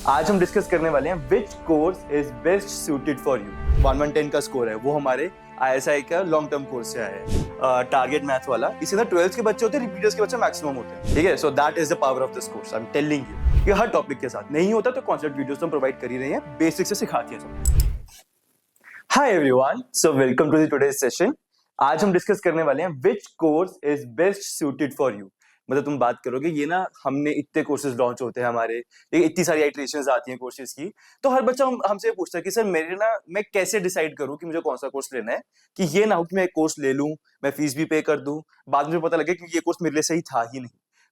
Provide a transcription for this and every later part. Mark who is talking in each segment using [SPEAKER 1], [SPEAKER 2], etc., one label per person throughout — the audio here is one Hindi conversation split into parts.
[SPEAKER 1] आज हम डिस्कस करने वाले हैं which course is best suited for you. 1110 का स्कोर है वो हमारे आईएसआई का लॉन्ग टर्म कोर्स से आया है, टारगेट मैथ वाला। इसी तरह 12th के बच्चे होते हैं, रिपीटर्स के बच्चे मैक्सिमम होते हैं, ठीक है। So that is the power of this course. I am telling you कि हर टॉपिक के साथ नहीं होता तो कॉन्सेप्ट वीडियोस तो हम प्रोवाइड कर ही रहे हैं, बेसिक से सिखाते हैं। Hi everyone, so welcome to the today's session. आज हम डिस्कस करने वाले हैं which course is best suited for you. मतलब तुम बात करोगे ये ना, हमने इतने कोर्सेज लॉन्च होते हैं हमारे, इतनी सारी आइटरेशंस आती हैं कोर्सेज की, तो हर बच्चा हमसे पूछता है कि सर मेरे ना, मैं कैसे डिसाइड करूं कि मुझे कौन सा कोर्स लेना है, कि ये ना हो कि मैं एक कोर्स ले लूं, मैं फीस भी पे कर दूं, बाद में पता लगे कि ये कोर्स मेरे लिए सही था ही नहीं।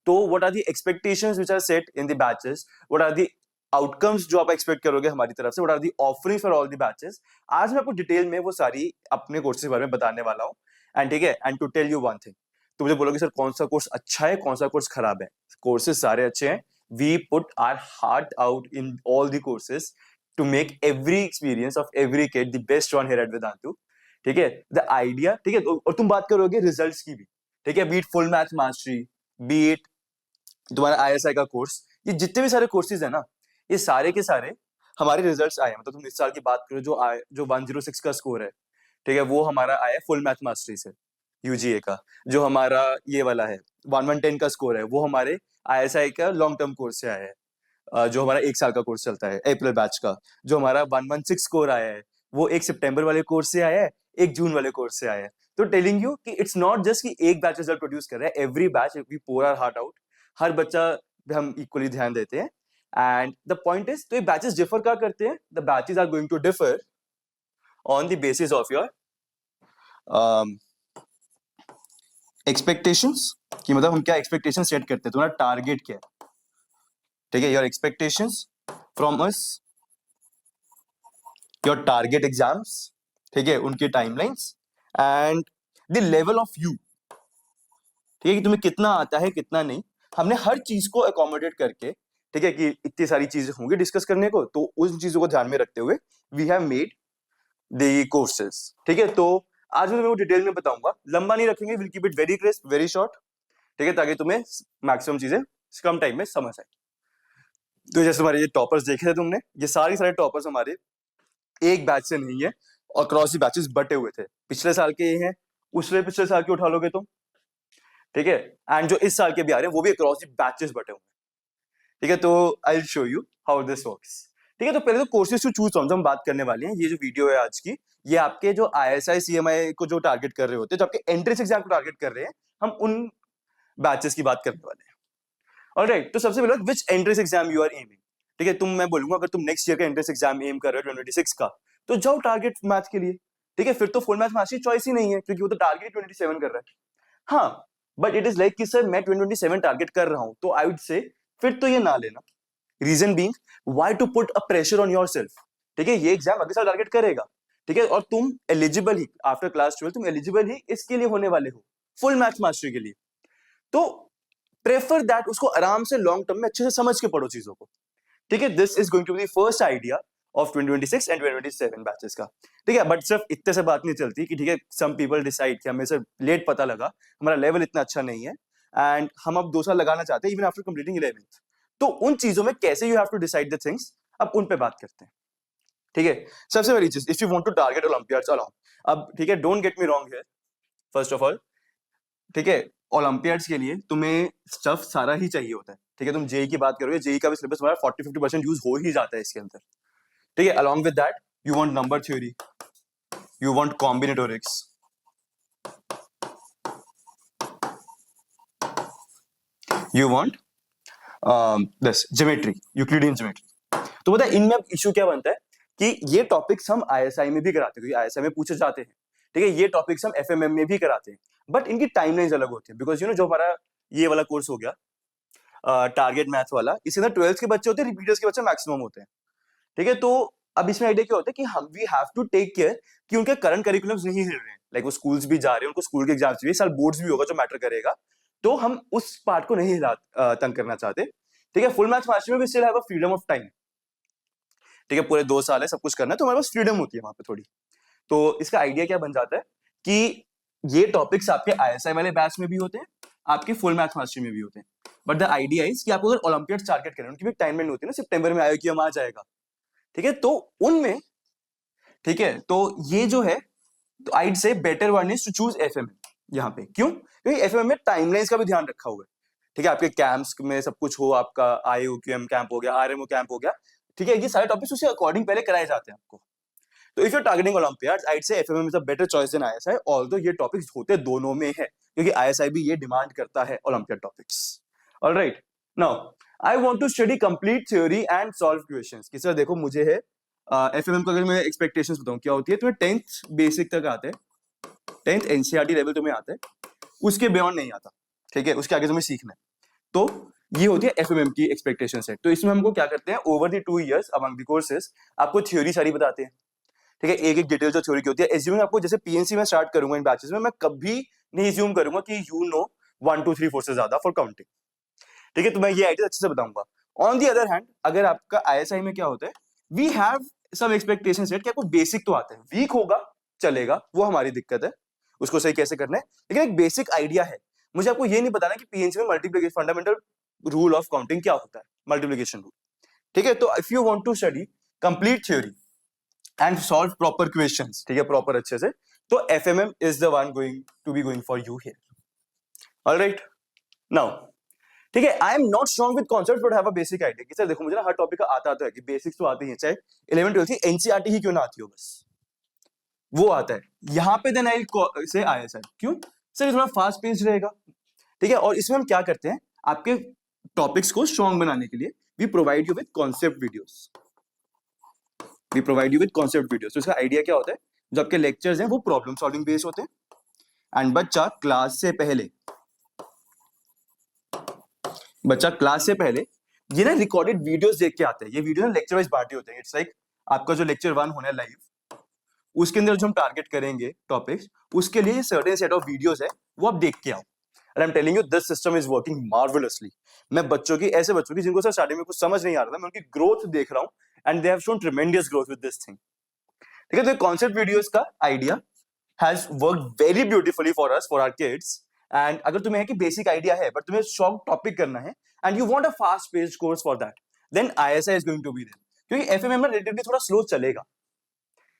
[SPEAKER 1] तो what are the expectations which are set in the batches, what are the outcomes जो आप एक्सपेक्ट करोगे हमारी तरफ से, what are the offerings for all the batches. आज मैं आपको डिटेल में वो सारी अपने कोर्सेज के बारे में बताने वाला हूँ। एंड ठीक है, and to tell you one thing, तो मुझे बोलोगे सर कौन सा कोर्स अच्छा है, कौन सा कोर्स खराब है। कोर्सेज सारे अच्छे हैं। We put our heart out in all the courses to make every experience of every kid the best one here at Vedantu, ठीक है। द आइडिया, ठीक है। और तुम बात करोगे रिजल्ट्स की भी, ठीक है, beat full math mastery, beat तुम्हारा आईएसआई का कोर्स, ये जितने भी सारे कोर्सेज है ना, ये सारे के सारे हमारे रिजल्ट्स आए हैं। मतलब तुम इस साल की बात करो, जो 106 का स्कोर है, ठीक है, वो हमारा आया फुल मैथ मास्टरी से, यूजीए का। जो हमारा ये वाला है 1110 का स्कोर है, वो हमारे आईएसआई का लॉन्ग टर्म कोर्स से आया है, जो हमारा एक साल का कोर्स चलता है अप्रैल बैच का। जो हमारा 116 स्कोर आया है, वो एक सितंबर वाले कोर्स से आया है, एक जून वाले कोर्स से आया है। तो टेलिंग यू कि इट्स नॉट जस्ट कि एक बैच रिजल्ट प्रोड्यूस कर रहा है, every batch we pour our heart out, हर बच्चा पे हम इक्वली ध्यान देते हैं। एंड द पॉइंट इज, तो ये बैचेस डिफर क्या करते हैं, the batches are going to differ on the basis of your expectations, कि मतलब हम क्या एक्सपेक्टेशन सेट करते हैं, तुम्हारा टारगेट क्या है, ठीक है। Your expectations from us, your target exams, ठीक है, उनकी timelines, and the level of you, ठीक है, कि तुम्हें कितना आता है कितना नहीं। हमने हर चीज को अकोमोडेट करके, ठीक है, कि इतनी सारी चीजें होंगी डिस्कस करने को, तो उन चीजों को ध्यान में रखते हुए we have made the courses, ठीक है। तो आज मैं तुम्हें डिटेल में बताऊंगा, लंबा नहीं रखेंगे, will keep it very crisp, very short, ठीक है, ताकि तुम्हें मैक्सिमम चीजें कम टाइम में समझ आए। तो जैसे हमारे ये टॉपर्स देखे थे तुमने, ये सारे टॉपर्स हमारे एक बैच से नहीं है, और क्रॉस बैचेस बटे हुए थे। पिछले साल के ये हैं, उससे पिछले साल के उठा लोगे तुम, ठीक है, एंड जो इस साल के भी आ रहे हैं वो भी क्रॉस बैचेस बटे हुए हैं, ठीक है। तो I will show you how this works, ठीक है। तो पहले तो कोर्सेज टू चूज हम बात करने वाले हैं। ये जो वीडियो है आज की, ये आपके जो आईएसआई सीएमआई को जो टारगेट कर रहे होते हैं, जो आपके एंट्रेंस एग्जाम को टारगेट कर रहे हैं, हम उन बैचेस की बात करने वाले हैं। ऑलराइट, तो सबसे पहले which entrance exam you are aiming, ठीक है। मैं बोलूंगा अगर तुम नेक्स्ट ईयर का एंट्रेंस एग्जाम एम कर रहे हो 2026 का, तो जाओ टारगेट मैथ के लिए, ठीक है। फिर तो फुल मैथ मास्टरी चॉइस ही नहीं है, क्योंकि वो तो टारगेट 27 कर रहा है। हाँ, बट इट इज लाइक कि सर मैं 2027 टारगेट कर रहा हूं, तो आई वुड से फिर तो ये ना लेना। Reason being, why to put a pressure on yourself, ठीक है। ये एग्जाम अगले साल टारगेट करेगा, ठीक है, और तुम एलिजिबल ही आफ्टर क्लास 12 तुम एलिजिबल ही इसके लिए होने वाले हो, फुल मैथ मास्टरी के लिए। तो प्रेफर दैट, उसको आराम से लॉन्ग टर्म में अच्छे से समझ के पढ़ो चीजों को, ठीक है। This is going to be the first idea of 2026 and 2027 batches का, ठीक है। बट सिर्फ इतने से बात नहीं चलती कि ठीक है, सम पीपल डिसाइड कि हमें से लेट पता लगा, हमारा लेवल इतना अच्छा नहीं है, एंड हम अब 2 साल लगाना चाहते हैं इवन आफ्टर कंप्लीटिंग 11th। तो उन चीजों में कैसे you have to decide the things, अब उन पे बात करते हैं, ठीक है। सबसे पहली चीज, if you want to target olympiads along, अब ठीक है, don't get me wrong here, first of all, ठीक है, ओलंपियाड्स के लिए तुम्हें स्टफ सारा ही चाहिए होता है, ठीक है। तुम जेई की बात करोगे, जेई का भी सिलेबस हमारा 40-50% यूज हो ही जाता है इसके अंदर, ठीक है। Along with that you want number theory, you want combinatorics, you want this geometry, Euclidean geometry. तो पता है इनमें अब इशू क्या बनता है कि ये टॉपिक्स हम आईएसआई में भी कराते हैं, क्योंकि आईएसआई में पूछे जाते हैं, ठीक है। ये टॉपिक्स हम एफएमएम में भी कराते हैं, बट इनकी टाइमलाइंस अलग होती है, बिकॉज जो हमारा ये वाला कोर्स हो गया टारगेट मैथ वाला, इसके अंदर 12th के बच्चे होते हैं, रिपीटर्स के बच्चे मैक्सिमम होते हैं, ठीक है। तो अब इसमें आइडिया क्या होता है कि हम we have to take care कि उनके करंट करिकुलम्स नहीं हिल रहे हैं, लाइक वो स्कूल्स भी जा रहे हैं, उनको स्कूल के एग्जाम्स भी, साल बोर्ड्स भी होगा जो मैटर करेगा, तो हम उस पार्ट को नहीं हिला तंग करना चाहते, ठीक है। फुल मैथ मास्टरी में भी still have a freedom of time, ठीक है, पूरे 2 साल है, सब कुछ करना है, तो हमारे पास फ्रीडम होती है वहां पे थोड़ी। तो इसका आइडिया क्या बन जाता है कि ये टॉपिक्स आपके आईएसआई वाले बैच में भी होते हैं, आपके फुल मैथ मास्टरी में भी होते हैं, बट द आइडिया इज कि आपको अगर ओलंपियाड टारगेट करें, उनकी भी टाइमलाइन होती है ना, सितंबर में आएगा कि हम आ जाएगा, ठीक है, तो उनमें, ठीक है, तो ये जो है, तो I'd say better one is to choose FMM यहाँ पे। क्यों? क्योंकि एफएमएम में टाइमलाइंस का भी ध्यान रखा हुआ है, ठीक है, आपके कैंप्स में सब कुछ हो, आपका आईओक्यूएम कैंप हो गया, आरएमओ कैंप हो गया, ठीक है, ये सारे टॉपिक्स उसी अकॉर्डिंग पहले कराए जाते हैं आपको। तो if you are targeting olympiads, I'd say FMM is a better choice than ISI, although ये टॉपिक्स होते दोनों में है, क्योंकि आईएसआई भी ये डिमांड करता है olympiad topics. Alright, now I want to study complete theory and solve questions. कि सर देखो मुझे है एफएमएम का, अगर मैं एक्सपेक्टेशंस बताऊं क्या होती है, तुम्हें 10th बेसिक तक आते हैं, 10th एनसीईआरटी लेवल तुम्हें आता है, उसके बियॉन्ड नहीं आता, ठीक है, उसके आगे तुम्हें सीखना है। तो ये होती है एफएमएम की एक्सपेक्टेशन सेट। तो इसमें हमको क्या करते हैं, over the 2 years among the courses आपको थ्योरी सारी बताते हैं, ठीक है, एक एक डिटेल जो थ्योरी की होती है। एज्यूमिंग आपको जैसे पीएनसी में स्टार्ट करूंगा इन बैचेस में, मैं कभी नहीं एज्यूम करूंगा कि यू नो 1 2 3 4 से ज्यादा फॉर काउंटिंग, ठीक है, तो मैं ये आइडिया अच्छे से बताऊंगा। ऑन दी अदर हैंड, अगर आपका आईएसआई में क्या होता है, we have some expectation set कि आपको बेसिक तो आता है, वीक होगा चलेगा, वो हमारी दिक्कत है, उसको सही कैसे करना है, लेकिन एक बेसिक आइडिया है। मुझे आपको ये नहीं बताना कि पीएनसी में multiplication fundamental rule of counting क्या होता है, मल्टीप्लिकेशन रूल, ठीक है। तो if you want to study complete theory and solve proper questions, ठीक है, प्रॉपर अच्छे से, तो FMM is the one going to be going for you here. Alright, now ठीक है, I am not strong with concept but have a basic idea. कि सर देखो मुझे ना हर टॉपिक का आता है कि बेसिक्स तो आती है, चाहे 11 12 एनसीईआरटी ही क्यों ना आती हो, बस वो आता है यहाँ पे। देन आई से आईएसआई, क्यों सर, ये थोड़ा फास्ट पेस्ड रहेगा, ठीक है, और इसमें हम क्या करते हैं, आपके टॉपिक्स को स्ट्रॉन्ग बनाने के लिए we provide you with concept videos, we provide you with concept videos. तो इसका आइडिया क्या होता है, जो आपके लेक्चर्स हैं वो प्रॉब्लम सॉल्विंग बेस्ड होते हैं, एंड बच्चा क्लास से पहले ये ना रिकॉर्डेड वीडियोस देख के आते हैं। ये वीडियो ना लेक्चर वाइज बांटे होते हैं। इट्स लाइक आपका जो लेक्चर 1 होना है लाइव, उसके अंदर जो हम टारगेट करेंगे टॉपिक्स, उसके लिए सर्टेन सेट ऑफ वीडियोस है, वो आप देख के आओ। And I am telling you this system is working marvellously. मैं ऐसे बच्चों की जिनको सर स्टार्टिंग में कुछ समझ नहीं आ रहा था, मैं उनकी ग्रोथ देख रहा हूं, and they have shown tremendous growth with this thing, ठीक है। तो कॉन्सेप्ट वीडियोस का idea has worked very beautifully for us, for our kids. And अगर तुम्हें है कि बेसिक आइडिया है बट तुम्हें शॉर्ट टॉपिक करना है and you want a fast paced course for that, then ISI is going to be there. क्योंकि एफएमएम में रिलेटिवली थोड़ा स्लो चलेगा,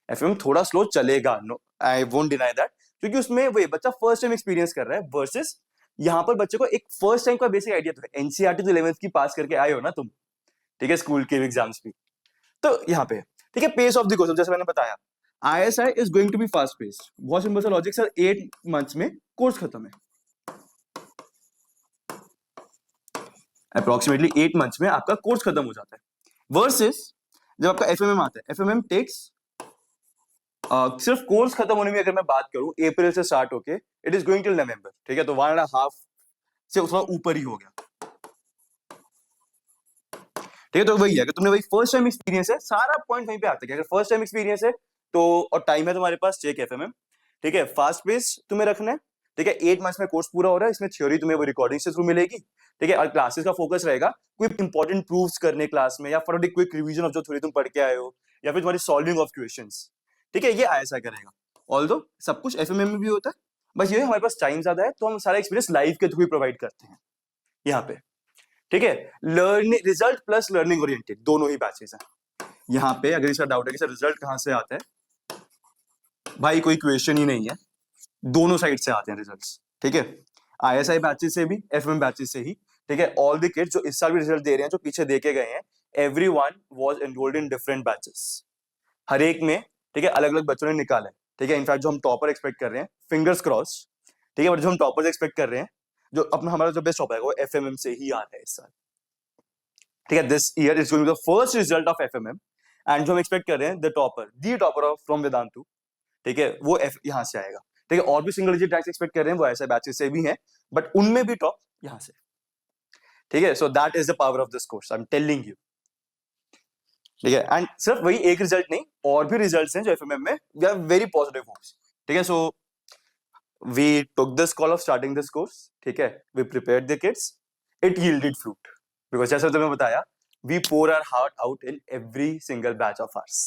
[SPEAKER 1] एफएमएम थोड़ा स्लो चलेगा, no I won't deny that, क्योंकि उसमें वो बच्चा फर्स्ट टाइम एक्सपीरियंस कर रहा है, वर्सेस यहाँ पर बच्चे को एक फर्स्ट टाइम का बेसिक आइडिया तो है। एनसीईआरटी तो 11th की पास करके आए हो ना तुम, ठीक है, स्कूल के एग्जाम्स भी, तो यहाँ पे ठीक है। पेस ऑफ द कोर्स जैसे मैंने बताया, ISI is going to be fast paced. बहुत सिंपल सा लॉजिक सर, 8 मंथ्स में कोर्स खत्म है, अप्रोक्सीमेटली 8 मंथ्स में आपका कोर्स खत्म हो जाता है। वर्सेस जब आपका एफएमएम आता है, एफएमएम टेक्स सिर्फ कोर्स खत्म होने में अगर मैं बात करूं, अप्रैल से स्टार्ट होके इट इज गोइंग टिल नवंबर, ठीक है, तो 1.5 से थोड़ा ऊपर ही हो गया, ठीक है। तो वही है कि तुमने वही फर्स्ट टाइम एक्सपीरियंस है, सारा पॉइंट वहीं पे आता है। अगर फर्स्ट टाइम एक्सपीरियंस है तो, और टाइम है तुम्हारे पास, चेक एफएमएम, ठीक है, फास्ट पेस तुम्हें रखना है, ठीक है। 8 मंथ्स में कोर्स पूरा हो रहा है, इसमें थ्योरी तुम्हें वो रिकॉर्डिंग से थ्रू मिलेगी, ठीक है, और क्लासेस का फोकस रहेगा कोई इंपॉर्टेंट प्रूफ्स करने क्लास में, या फॉर क्विक रिवीजन ऑफ जो थ्योरी तुम पढ़ के आए हो, या फिर तुम्हारी सॉल्विंग ऑफ क्वेश्चंस, ठीक है, ये आईएसआई करेगा। ऑल्दो सब कुछ एफएमएम में भी होता है, बस ये हमारे पास टाइम ज्यादा है, तो हम सारा एक्सपीरियंस लाइव के थ्रू प्रोवाइड करते हैं यहाँ पे, ठीक है। Learning result plus learning oriented दोनों ही बैचेस हैं यहाँ पे। अगर इसका डाउट है कि सर रिजल्ट कहां से आता है, भाई कोई क्वेश्चन ही नहीं है, दोनों साइड से आते हैं रिजल्ट्स, ठीक है, आईएसआई बैचेस से भी, एफएमएम बैचेस से ही, ठीक है। ऑल द किड्स जो इस साल भी रिजल्ट दे रहे हैं, जो पीछे देके गए हैं, everyone was enrolled in different batches, हर एक में, ठीक है, अलग अलग बच्चों ने निकाला है, ठीक है। इनफैक्ट जो हम टॉपर एक्सपेक्ट कर रहे हैं, फिंगर्स क्रॉस, ठीक है, बट जो हम टॉपर्स एक्सपेक्ट कर रहे हैं, जो अपना हमारा जो बेस्ट टॉपर है वो एफएमएम से ही आ रहा है इस साल, ठीक है। This year is going to be the first result of FMM, and जो हम एक्सपेक्ट कर रहे हैं, the topper of from Vedantu, ठीक है, वो यहाँ से आएगा, ठीक है। और भी सिंगल डिजिट रैंक्स एक्सपेक्ट कर रहे हैं, वो ऐसे बैचेस से भी हैं, बट उनमें भी टॉप यहाँ से, ठीक है। So that is the power of this course, I am telling you, ठीक है। एंड सिर्फ वही एक रिजल्ट नहीं, और भी रिजल्ट्स हैं जो एफएमएम में, we are very positive hopes, ठीक है। So we took this call of starting this course, ठीक है, we prepared the kids, it yielded fruit, because जैसे तुम्हें बताया, we pour our heart out in every single batch of ours.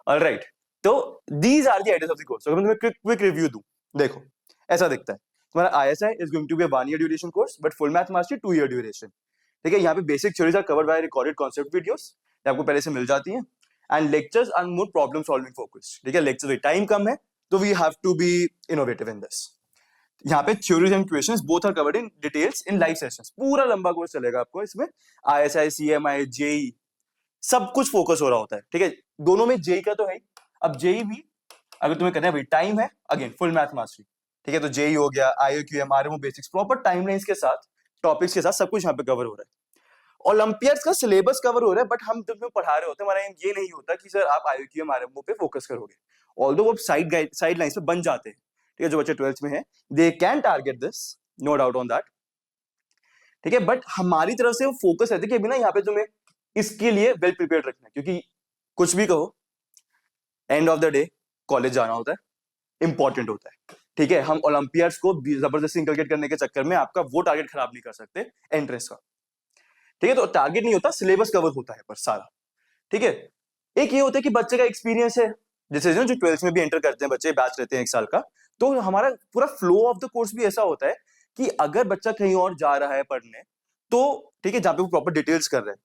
[SPEAKER 1] Alright, तो these are the ideas of the course. अगर मैं तुम्हें क्विक रिव्यू दूं, देखो ऐसा दिखता है, तुम्हारा ISI is going to be 1 year duration course, but full math mastery 2 year duration. ठीक है, यहाँ पे basic theories are covered by recorded concept videos, ये आपको पहले से मिल जाती हैं। And lectures are more problem solving focus. ठीक है, लेक्चर में टाइम कम है, तो we have to be innovative in this. यहाँ पे theories and questions both are covered in details in live sessions. पूरा लंबा कोर्स चलेगा आपको इसमें, ISI, CMI, JEE सब कुछ फोकस हो रहा होता है। ठीक है, दोनों में JEE का तो है ही। अब JEE भी अगर तुम्हें करना है भाई, टाइम है, अगेन फुल मैथ मास्टरी। ठीक है, तो JEE हो गया, IOQM, RMO basics, proper timelines के साथ, टॉपिक्स के साथ सब कुछ यहाँ पे कवर हो रहा है। ओलंपियाड्स का सिलेबस कवर हो रहा है, बट हम जब पढ़ा रहे होते हैं, हमारा एम ये नहीं होता कि सर आप IOQM, RMO पे फोकस करोगे, ऑल्दो वो साइड लाइंस पे बन जाते हैं। ठीक है, जो बच्चे 12th में है, they can target this, no doubt on that. ठीक है, बट हमारी तरफ से वो फोकस रहता है कि अभी ना यहाँ पे तुम्हें इसके लिए वेल प्रिपेयर्ड रखना है, क्योंकि कुछ भी कहो, end of the day college जाना होता है, इंपॉर्टेंट होता है। ठीक है, हम ओलंपियाड्स को जबरदस्ती इंकलकेट करने के चक्कर में आपका वो टारगेट खराब नहीं कर सकते एंट्रेंस का। ठीक है, तो टारगेट नहीं होता, सिलेबस कवर होता है पर सारा। ठीक है, एक ये होता है कि बच्चे का एक्सपीरियंस है, जैसे जो 12th में भी एंटर करते हैं बच्चे, बैच रहते हैं 1 साल का, तो हमारा पूरा फ्लो ऑफ द कोर्स भी ऐसा होता है कि अगर बच्चा कहीं और जा रहा है पढ़ने, तो ठीक है, जहां पे वो प्रॉपर डिटेल्स कर रहे हैं,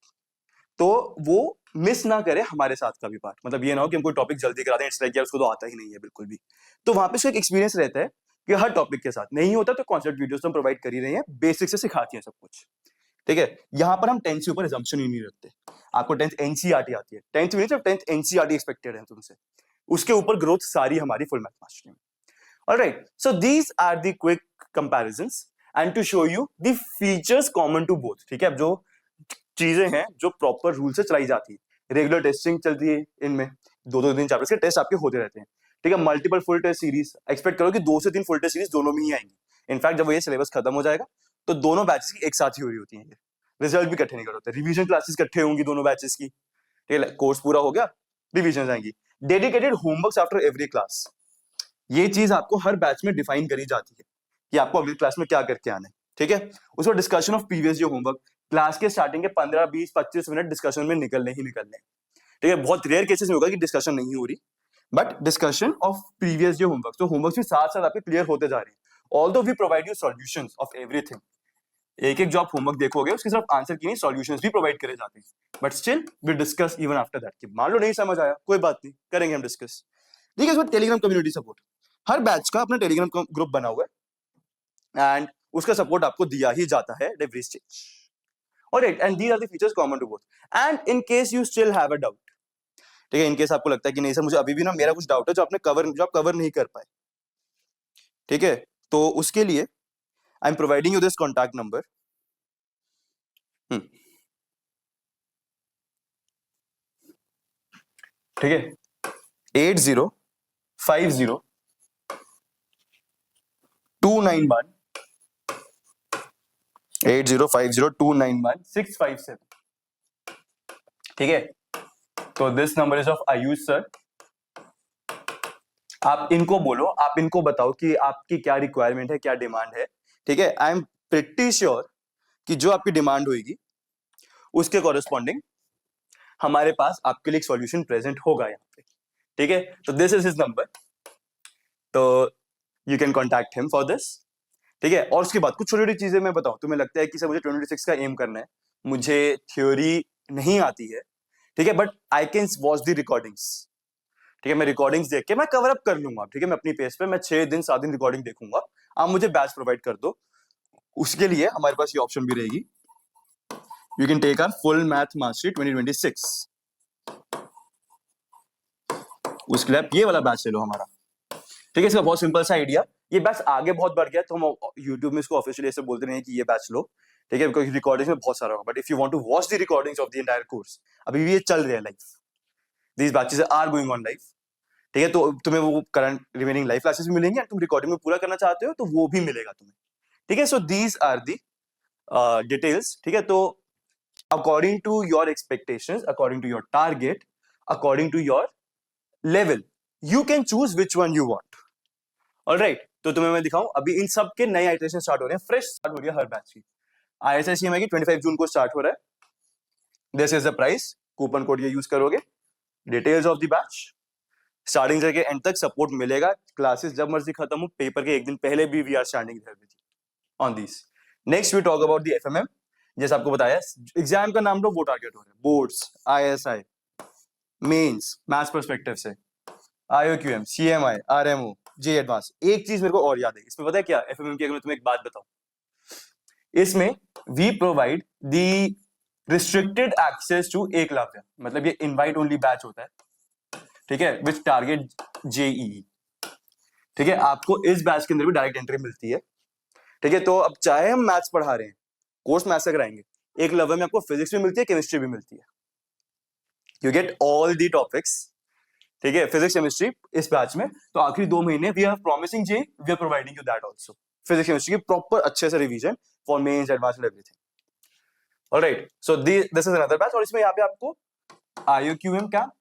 [SPEAKER 1] तो वो मिस ना करे हमारे साथ का भी पार्ट। मतलब ये ना हो कि हम कोई टॉपिक जल्दी करा दें, इट्स लाइक यार उसको तो आता ही नहीं है बिल्कुल भी। तो वहां पे उसका एक एक्सपीरियंस रहता है कि हर टॉपिक के साथ नहीं होता, तो कॉन्सेप्ट वीडियोस तो हम प्रोवाइड कर ही रहे हैं, बेसिक से सिखाती हैं सब कुछ। ठीक है, यहाँ पर हम 10th के ऊपर assumption ही नहीं रखते। आपको 10th NCERT आती है, 10th में नहीं, 10th NCERT एक्सपेक्टेड है तुमसे, उसके ऊपर ग्रोथ सारी हमारी फुल मैथ मास्टरी में। Alright, so these are the quick comparisons and to show you the features common to both. ठीक है, अब जो चीजें हैं जो प्रॉपर रूल से चलाई जाती है, रेगुलर टेस्टिंग चलती है, इनमें 2-2 चैप्टर्स के टेस्ट आपके होते रहते हैं। ठीक है, multiple full test series expect करो कि 2 से 3 फुल टेस्ट सीरीज दोनों में ही आएंगी। इनफैक्ट जब वो ये सिलेबस खत्म हो जाएगा, तो दोनों बैचेस की एक साथ ही हो रही होती है, रिजल्ट भी इकट्ठे नहीं करते, रिवीजन क्लासेस इकट्ठे होंगी दोनों बैचेस की। ठीक है, कोर्स पूरा हो गया, रिवीजन आएंगी, dedicated homeworks after every class. ये चीज आपको हर बैच में डिफाइन करी जाती है कि आपको अगली क्लास में क्या करके आना है। ठीक है, उसको डिस्कशन ऑफ प्रीवियस जो होमवर्क, क्लास के स्टार्टिंग के 15, 20, 25 मिनट डिस्कशन में निकलने ही निकलने। ठीक है, बहुत रेयर केसेस में होगा कि डिस्कशन नहीं हो रही, बट डिस्कशन ऑफ प्रीवियस जो होमवर्क, तो होमवर्क भी साथ साथ आपके क्लियर होते जा रहे हैं। Although we provide you solutions of everything, एक एक जो आप होमवर्क देखोगे उसके सिर्फ आंसर की नहीं, सॉल्यूशंस भी प्रोवाइड करे जाते हैं, but still we discuss even after that कि मान लो नहीं समझ आया, कोई बात नहीं, करेंगे हम डिस्कस। ठीक है, इसमें टेलीग्राम कम्युनिटी सपोर्ट, हर बैच का अपना टेलीग्राम ग्रुप बना हुआ है, एंड उसका सपोर्ट आपको दिया ही जाता है every stage. Alright, and these are the features common to both, and in case you still have a doubt, ठीक है, इन केस आपको लगता है कि नहीं सर मुझे अभी भी ना मेरा कुछ डाउट है जो आप कवर नहीं कर पाए, ठीक है, तो उसके लिए I am providing you this contact number. ठीक है, 8050 291 8050 291 657। ठीक है, तो this number is of Ayush sir. आप इनको बोलो, आप इनको बताओ कि आपकी क्या रिक्वायरमेंट है, क्या डिमांड है। ठीक है, आई एम प्रिटी श्योर कि जो आपकी डिमांड होगी उसके कॉरेस्पॉन्डिंग हमारे पास आपके लिए एक सॉल्यूशन प्रेजेंट होगा यहाँ पे। ठीक है, तो दिस इज हिज नंबर, तो you can contact him for this. ठीक है, और उसके बाद कुछ छोटी छोटी चीजें मैं बताऊं, तुम्हें लगता है कि सर मुझे 26 का एम करना है, मुझे थ्योरी नहीं आती है, ठीक है, but I can watch the recordings. ठीक है, मैं रिकॉर्डिंग्स देख के मैं कवर अप कर लूंगा। ठीक है, मैं अपनी पेज पे मैं 6 दिन 7 दिन रिकॉर्डिंग देखूंगा, आप मुझे बैच प्रोवाइड कर दो। उसके लिए हमारे पास ये ऑप्शन भी रहेगी, you can take our full math mastery 2026। उसके लिए आप ये वाला बैच ले लो हमारा। ठीक है, इसका बहुत सिंपल सा आइडिया, ये बैच आगे बहुत बढ़ गया तो हम यूट्यूब में इसको ऑफिशियली ऐसे बोलते नहीं कि ये बैच लो। ठीक है, बिकॉज रिकॉर्डिंग्स में बहुत सारा होगा, but if you want to watch the recordings of the entire course, अभी भी ये चल रहा है live, these batches are going on live. ठीक है, तो तुम्हें वो करंट रिमेनिंग लाइव क्लासेस भी मिलेंगे, तुम रिकॉर्डिंग में पूरा करना चाहते हो तो वो भी मिलेगा तुम्हें। ठीक है, so these are the details. ठीक है, तो according to your expectations, according to your target, according to your level, you can choose which one you want. Alright, तो तुम्हें मैं दिखाऊं, अभी इन सब के नए आइटरेशन स्टार्ट हो रहे हैं, फ्रेश स्टार्ट हो रही है हर बैच की। ISI CMI की 25 जून को स्टार्ट हो रहा है। This is the price, coupon code ये यूज करोगे, details of the batch, starting से एंड तक सपोर्ट मिलेगा, क्लासेस जब मर्जी खत्म हो, पेपर के एक दिन पहले भी we are standing there with you on this. Next we talk about the FMM. जैसे आपको बताया एग्जाम का नाम लो, वो टारगेट हो रहा है, boards, ISI, Mains, maths perspective से, IOQM, CMI, RMO, J advance. एक चीज मेरे को और याद है इसमें, पता है क्या एफएमएम की, अगर मैं तुम्हें एक बात बताऊं, इसमें we provide the restricted access to Eklavya, मतलब ये इनवाइट ओनली बैच होता है, ठीक है, विच टारगेट जेईई। ठीक है, आपको इस बैच के अंदर भी डायरेक्ट एंट्री मिलती है। ठीक है, तो अब चाहे हम मैथ्स पढ़ा रहे हैं, कोर्स मैथ्स से कराएंगे, एक लेवल में आपको फिजिक्स भी मिलती है, केमिस्ट्री भी मिलती है, you get all the topics. ठीक है, फिजिक्स केमिस्ट्री इस बैच में। तो आखिरी 2 महीने we are promising J we are providing you that also, physics chemistry की प्रॉपर अच्छे से revision for Mains, advance and everything. Alright, so this is another batch. और इसमें यहाँ पे आपको आईओक्यूएम कैंप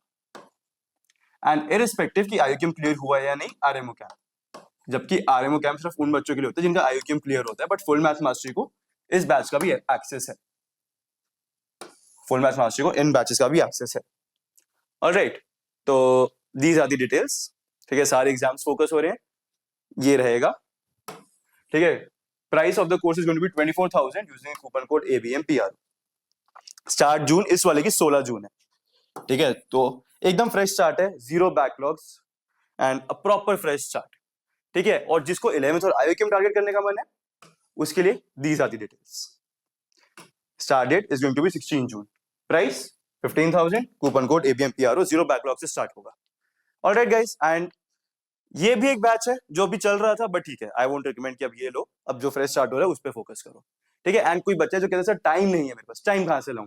[SPEAKER 1] एंड इररिस्पेक्टिव की आईओक्यूएम क्लियर हुआ है या नहीं, आरएमओ कैंप, जबकि आरएमओ कैंप सिर्फ उन बच्चों के लिए होता है जिनका आईओक्यूएम क्लियर होता है, बट फुल मैथ्स मास्टरी को इस बैच का भी एक्सेस है, फुल मैथ्स मास्टरी को इन बैचेस का भी एक्सेस है। ऑलराइट, तो दीज आर द डिटेल्स। ठीक है, सारे एग्जाम्स फोकस हो रहे हैं, ये रहेगा। ठीक है, price of the course is going to be 24,000 using coupon code ABMPR। Start June, इस वाले की 16 जून है। ठीक है, तो एकदम फ्रेश स्टार्ट है, zero backlogs and a proper fresh start. ठीक है, और जिसको 11th और आईओक्यूएम टारगेट करने का मन है, उसके लिए these are the details. Start date is going to be 16 June, price 15,000, coupon code ABMPRO, zero backlog से स्टार्ट होगा। ऑलराइट गाइस, एंड ये भी एक बैच है जो अभी चल रहा था, बट ठीक है, आई वोंट रिकमेंड कि अब ये लो, अब जो फ्रेश स्टार्ट हो रहा है उस पर फोकस करो। ठीक है, एंड कोई बच्चा जो कहता है सर टाइम नहीं है मेरे पास, टाइम कहां से लाऊं?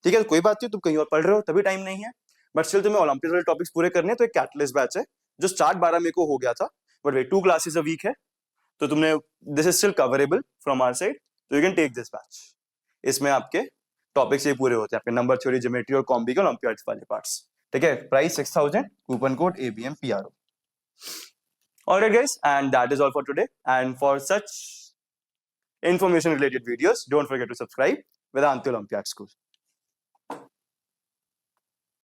[SPEAKER 1] ठीक है, कोई बात नहीं, तुम कहीं और पढ़ रहे हो तभी टाइम नहीं है, बट स्टिल तुम्हें ओलंपिक वाले टॉपिक्स पूरे करने हैं, तो एक कैटलिस्ट बैच है जो स्टार्ट 12 मई को हो गया था, but we 2 classes a week है, तो तुमने this is still coverable from our side, तो you can take this batch. इसमें आपके टॉपिक्स ये पूरे होते हैं, आपके नंबर थ्योरी, ज्योमेट्री और कॉम्बी के ओलंपियाड्स वाले पार्ट्स। ठीक है, price 6,000, coupon code ABMPRO। Alright guys, and that is all for today, and for such information related videos don't forget to subscribe Vedanti Olympiad School.